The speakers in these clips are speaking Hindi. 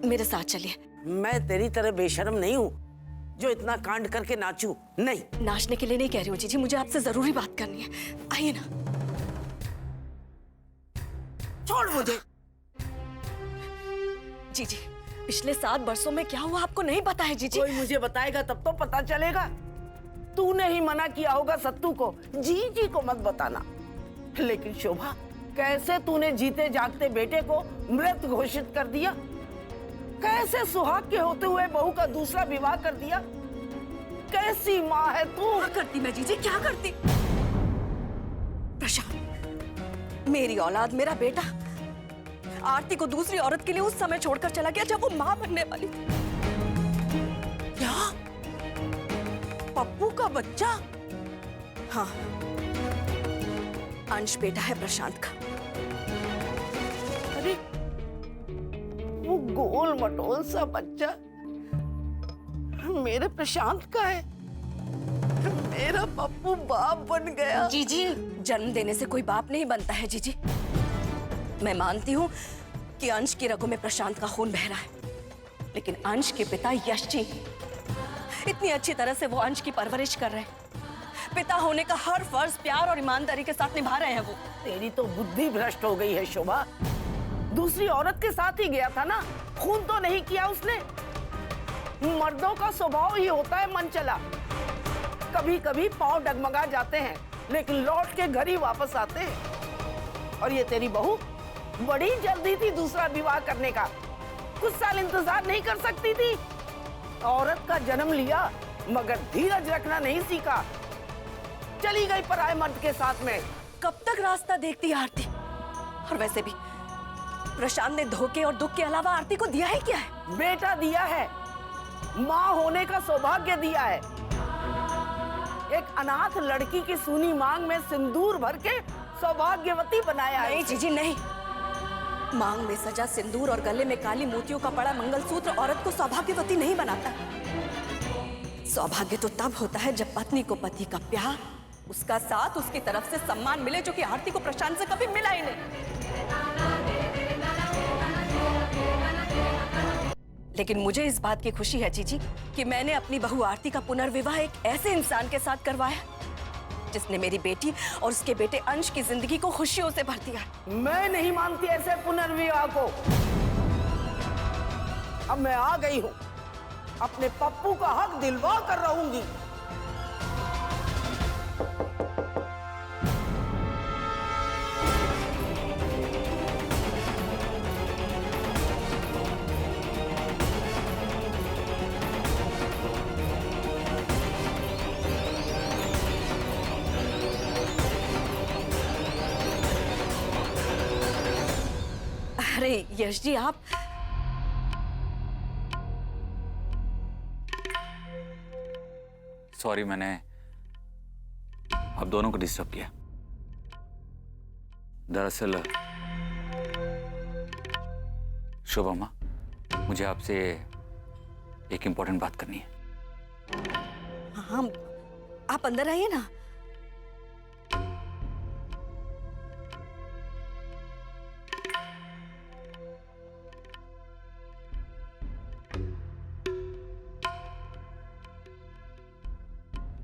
मेरे साथ चलिए। मैं तेरी तरह बेशर्म नहीं हूँ जो इतना कांड करके नाचूं। नहीं, नाचने के लिए नहीं कह रही हूँ जीजी, मुझे आपसे जरूरी बात करनी है। आइए ना। छोड़ मुझे। जीजी, पिछले 7 वर्षों में क्या हुआ आपको नहीं पता है जीजी? कोई मुझे बताएगा तब तो पता चलेगा। तूने ही मना किया होगा सत्तू को, जी को मत बताना। लेकिन शोभा, कैसे तूने जीते जागते बेटे को मृत घोषित कर दिया? कैसे सुहाग के होते हुए बहू का दूसरा विवाह कर दिया? कैसी माँ है तू? क्या करती मैं जीजी, क्या करती? प्रशांत, मेरी औलाद, मेरा बेटा आरती को दूसरी औरत के लिए उस समय छोड़कर चला गया जब वो मां बनने वाली थी। क्या? पप्पू का बच्चा? हाँ, अंश बेटा है प्रशांत का। अरे, वो गोल मटोल सा बच्चा मेरे प्रशांत का है। मेरा पप्पू बाप बन गया। जीजी, जन्म देने से कोई बाप नहीं बनता है जीजी। मैं मानती हूँ कि अंश की रगों में प्रशांत का खून बह रहा है, लेकिन अंश के पिता यश जी इतनी अच्छी तरह से वो अंश की परवरिश कर रहे हैं। पिता होने का हर फर्ज प्यार और ईमानदारी के साथ निभा रहे हैं वो। तेरी तो बुद्धि भ्रष्ट हो गई है शोभा। दूसरी औरत के साथ ही गया था ना, खून तो नहीं किया उसने। मर्दों का स्वभाव ही होता है मन चला। कभी कभी पांव डगमगा जाते हैं, लेकिन लौट के घर ही वापस आते हैं। और ये तेरी बहू बड़ी जल्दी थी दूसरा विवाह करने का। कुछ साल इंतजार नहीं कर सकती थी? औरत का जन्म लिया मगर धीरज रखना नहीं सीखा, चली गई पराये मर्द के साथ में। कब तक रास्ता देखती आरती? और वैसे भी प्रशांत ने धोखे और दुख के अलावा आरती को दिया है क्या है? बेटा दिया है, माँ होने का सौभाग्य दिया है। एक अनाथ लड़की की सूनी मांग में सिंदूर भर के सौभाग्यवती बनाया है। नहीं जीजी नहीं, मांग में सजा सिंदूर और गले में काली मोतियों का पड़ा मंगलसूत्र औरत को सौभाग्यवती नहीं बनाता। सौभाग्य तो तब होता है जब पत्नी को पति का प्यार, उसका साथ, उसकी तरफ से सम्मान मिले, जो कि आरती को प्रशांत से कभी मिला ही नहीं। लेकिन मुझे इस बात की खुशी है जीजी कि मैंने अपनी बहू आरती का पुनर्विवाह एक ऐसे इंसान के साथ करवाया जिसने मेरी बेटी और उसके बेटे अंश की जिंदगी को खुशियों से भर दिया। मैं नहीं मानती ऐसे पुनर्विवाह को। अब मैं आ गई हूं, अपने पप्पू का हक दिलवा कर रहूंगी। अरे यश जी, आप सॉरी, मैंने आप दोनों को डिस्टर्ब किया। दरअसल शोभा माँ, मुझे आपसे एक इंपॉर्टेंट बात करनी है। हाँ, आप अंदर आइए ना।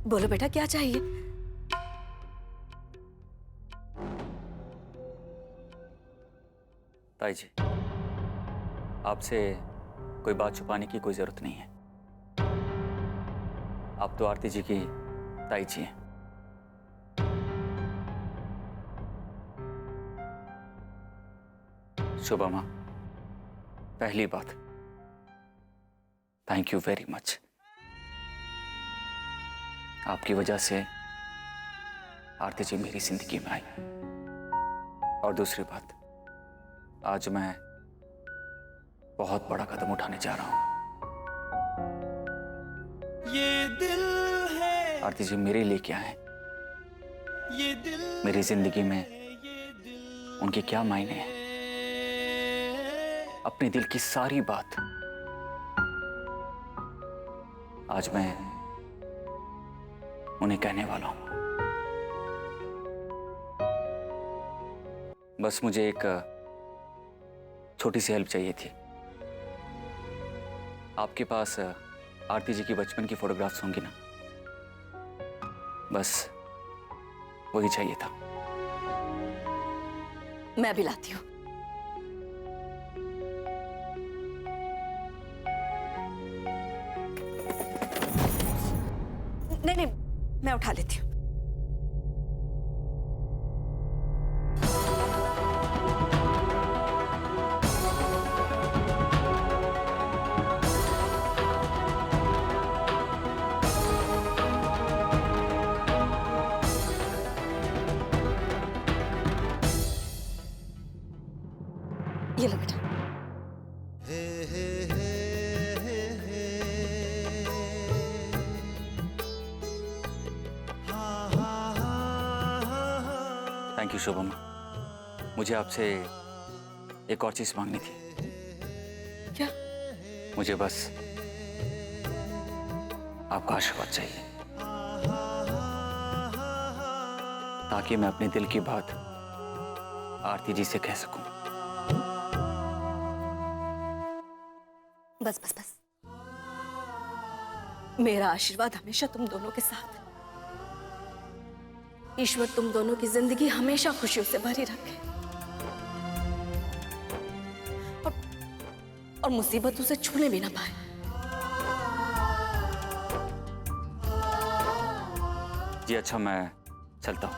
बोलो बेटा, क्या चाहिए? ताई जी, आपसे कोई बात छुपाने की कोई जरूरत नहीं है। आप तो आरती जी की ताई जी हैं। शोभा माँ, पहली बात, थैंक यू वेरी मच। आपकी वजह से आरती जी मेरी जिंदगी में आई। और दूसरी बात, आज मैं बहुत बड़ा कदम उठाने जा रहा हूं। ये दिल है, आरती जी मेरे लिए क्या है, ये दिल मेरी जिंदगी में उनके क्या मायने हैं, अपने दिल की सारी बात आज मैं उन्हें कहने वाला हूं। बस मुझे एक छोटी सी हेल्प चाहिए थी। आपके पास आरती जी की बचपन की फोटोग्राफ्स होंगी ना? बस वही चाहिए था। मैं भी लाती हूँ। नहीं नहीं, मैं उठा लेती हूँ। ये लो बेटा। Thank you Shubham. मुझे आपसे एक और चीज मांगनी थी। क्या? मुझे बस आपका आशीर्वाद चाहिए, ताकि मैं अपने दिल की बात आरती जी से कह सकूं। बस बस बस, मेरा आशीर्वाद हमेशा तुम दोनों के साथ। ईश्वर तुम दोनों की जिंदगी हमेशा खुशियों से भरी रखे और मुसीबतों से छूने भी ना पाए। जी अच्छा, मैं चलता हूं।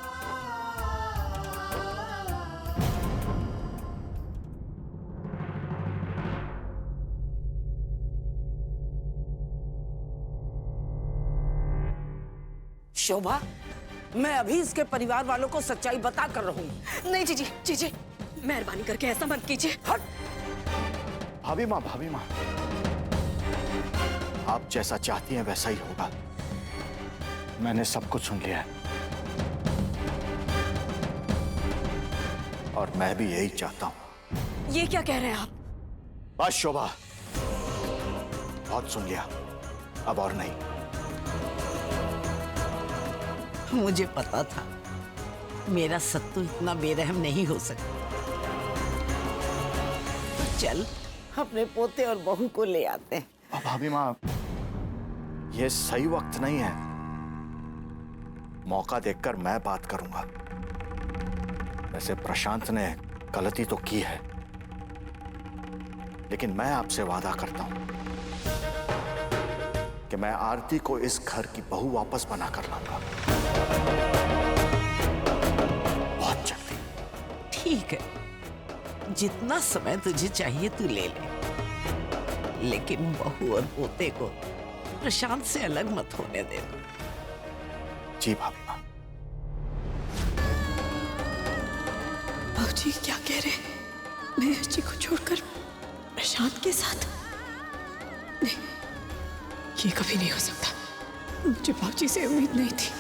शोभा, मैं अभी इसके परिवार वालों को सच्चाई बता कर रहूंगी। नहीं जीजी, जीजी मेहरबानी करके ऐसा मत कीजिए। हट। भाभी माँ, आप जैसा चाहती हैं वैसा ही होगा। मैंने सब कुछ सुन लिया है और मैं भी यही चाहता हूं। ये क्या कह रहे हैं आप? बस शोभा, बहुत सुन लिया, अब और नहीं। मुझे पता था मेरा सत्तू इतना बेरहम नहीं हो सकता। चल अपने पोते और बहू को ले आते हैं। भाभी माँ, ये सही वक्त नहीं है। मौका देखकर मैं बात करूंगा। वैसे प्रशांत ने गलती तो की है, लेकिन मैं आपसे वादा करता हूं कि मैं आरती को इस घर की बहू वापस बना कर लाऊंगा, बहुत जल्दी। ठीक है, जितना समय तुझे चाहिए तू ले ले, लेकिन बहू और पोते को प्रशांत से अलग मत होने देना। जी भाभी माँ। बाबूजी क्या कह रहे हैं? महेश जी को छोड़कर प्रशांत के साथ? नहीं, ये कभी नहीं हो सकता। मुझे बाबूजी से उम्मीद नहीं थी।